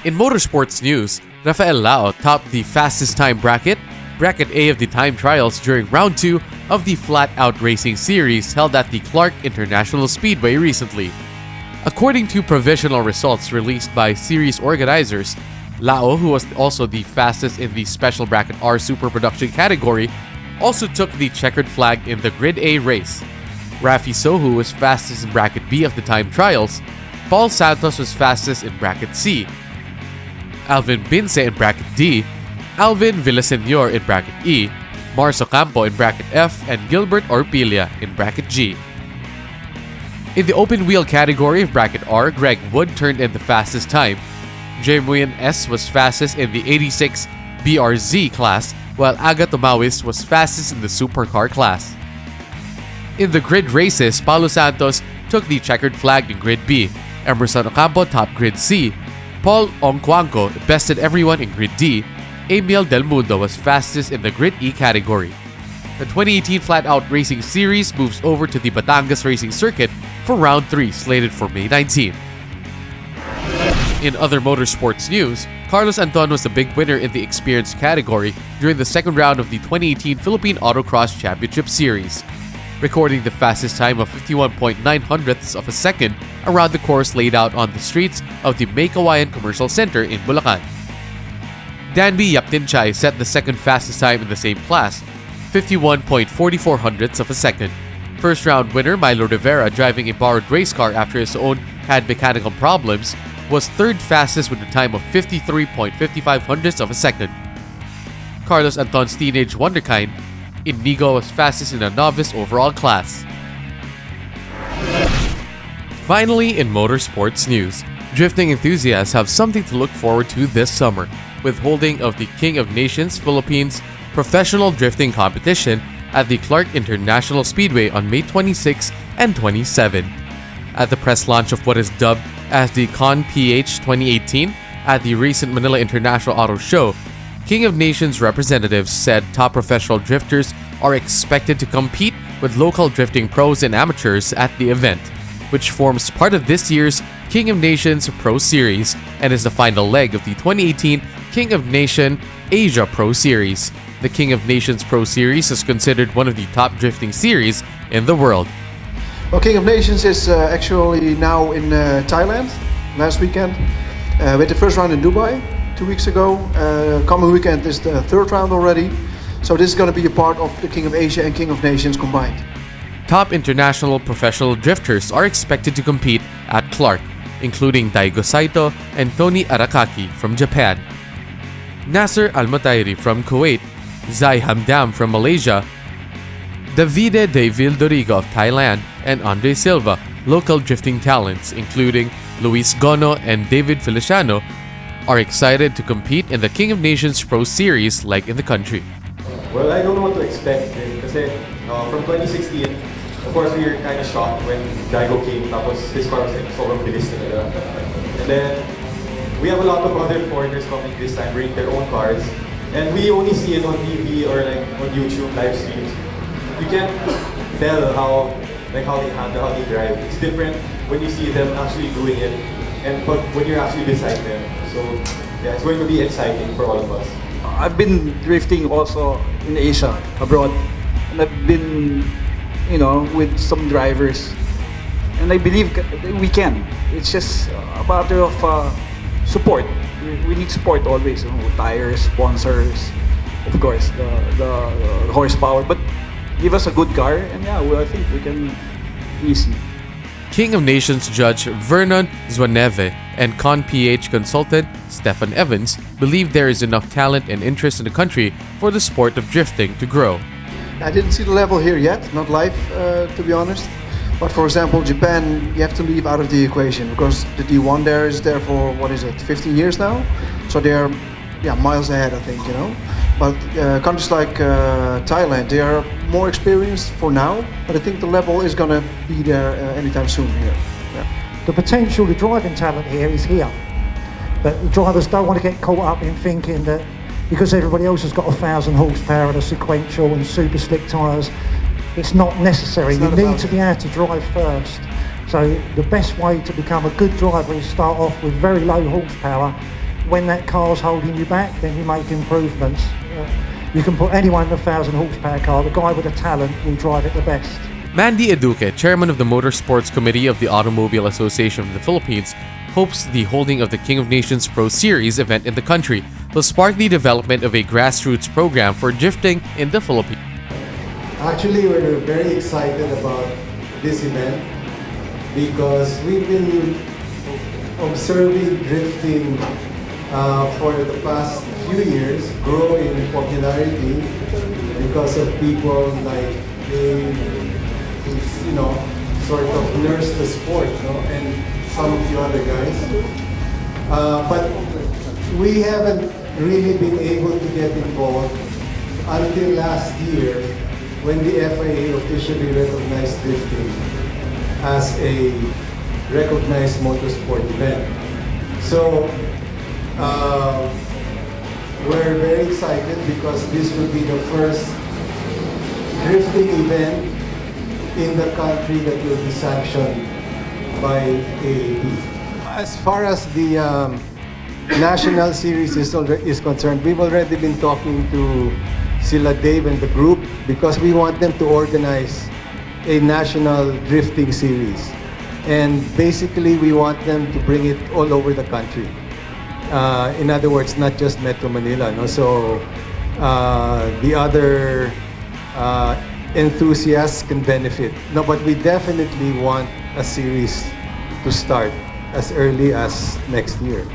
In motorsports news, Rafael La'O topped the fastest time bracket A of the time trials during round 2 of the FlatOut Racing Series held at the Clark International Speedway recently. According to provisional results released by series organizers, La'O, who was also the fastest in the Special Bracket R Super Production category, also took the checkered flag in the Grid A race. Raffy Sohu was fastest in Bracket B of the time trials. Santos was fastest in Bracket C. Alvin Bince in Bracket D, AvinVillasenor in Bracket E, Ocampo in Bracket F, and Gilbert Orpilla in Bracket G. In the open wheel category of Bracket R, Greg Wood turned in the fastest time. Jermuyn S was fastest in the 86 BRZ class, while Aga Tomawis was fastest in the Supercar Class. In the grid races, Santos took the checkered flag in Grid B. Ocampo topped Grid C. Ocampo bested everyone in Grid D. Emil Del Mundo was fastest in the Grid E category. The 2018 FlatOut Racing Series moves over to the Batangas Racing Circuit for round 3, slated for May 19. In other motorsports news, Carlos Anton was the big winner in the experience category during the second round of the 2018 Philippine Autocross Championship Series, recording the fastest time of 51.9 of a second around the course laid out on the streets of the May Kawayan Commercial Center in Bulacan. Danby Yaptinchai set the second fastest time in the same class, 51.44 of a second. First round winner Milo Rivera, driving a borrowed race car after his own had mechanical problems, was third fastest with a time of 53.55 of a second. Carlos Anton's teenage wonderkind, Inigo, was fastest in a novice overall class. Finally, in motorsports news, drifting enthusiasts have something to look forward to this summer, with holding of the King of Nations Philippines Professional Drifting Competition at the Clark International Speedway on May 26 and 27. At the press launch of what is dubbed as the CON-PH 2018 at the recent Manila International Auto Show, King of Nations representatives said top professional drifters are expected to compete with local drifting pros and amateurs at the event, which forms part of this year's King of Nations Pro Series and is the final leg of the 2018 King of Nation Asia Pro Series. The King of Nations Pro Series is considered one of the top drifting series in the world. Well, King of Nations is actually now in Thailand, last weekend. We had the first round in Dubai 2 weeks ago. Coming weekend is the third round already. So this is going to be a part of the King of Asia and King of Nations combined. Top international professional drifters are expected to compete at Clark, including Daigo Saito and Tony Arakaki from Japan, Nasser Al-Mutairi from Kuwait, Zai Hamdam from Malaysia, Davide De Vildorigo of Thailand, and Andre Silva, local drifting talents including Luis Gono and David Feliciano, are excited to compete in the King of Nations Pro Series like in the country. Well, I don't know what to expect kasi from 2016, of course we were kind of shocked when Daigo came, tapos his car was like sobrang bilis talaga. And then we have a lot of other foreigners coming this time, bringing their own cars, and we only see it on TV or like on YouTube live streams. You can't tell how they handle, how they drive. It's different when you see them actually doing it, and but when you're actually beside them. So yeah, it's going to be exciting for all of us. I've been drifting also in Asia, abroad, and I've been, with some drivers, and I believe we can. It's just a matter of support. We need support always. Tires, sponsors, of course, the horsepower. But give us a good car, and I think we can easy. King of Nations judge Vernon ZWANEVE and CON-PH consultant Stefan Evans believe there is enough talent and interest in the country for the sport of drifting to grow. I didn't see the level here yet, not live to be honest. But for example, Japan, you have to leave out of the equation because the D1 there is there for, 15 years now? So they're miles ahead, I think, But countries like Thailand, they are more experienced for now, but I think the level is going to be there anytime soon here. Yeah. The potential, the driving talent here is here. But the drivers don't want to get caught up in thinking that because everybody else has got 1,000 horsepower and a sequential and super slick tyres, it's not necessary. You need to be able to drive first. So the best way to become a good driver is start off with very low horsepower when that car's holding you back, then you make improvements. You can put anyone in a 1,000 horsepower car, the guy with the talent will drive it the best. Mandy EDUQUE, chairman of the Motorsports Committee of the Automobile Association of the Philippines, hopes the holding of the King of Nations Pro Series event in the country will spark the development of a grassroots program for drifting in the Philippines. Actually, we're very excited about this event because we've been observing drifting for the past few years grow in popularity because of people like Dave, who's, you know, sort of nurse the sport, and some of the other guys. But we haven't really been able to get involved until last year when the FIA officially recognized drifting as a recognized motorsport event. So we're very excited because this will be the first drifting event in the country that will be sanctioned by AAP. As far as the national series is concerned, we've already been talking to sila Dave and the group because we want them to organize a national drifting series. And basically, we want them to bring it all over the country. In other words, not just Metro Manila. No? So the other enthusiasts can benefit. No, but we definitely want a series to start as early as next year.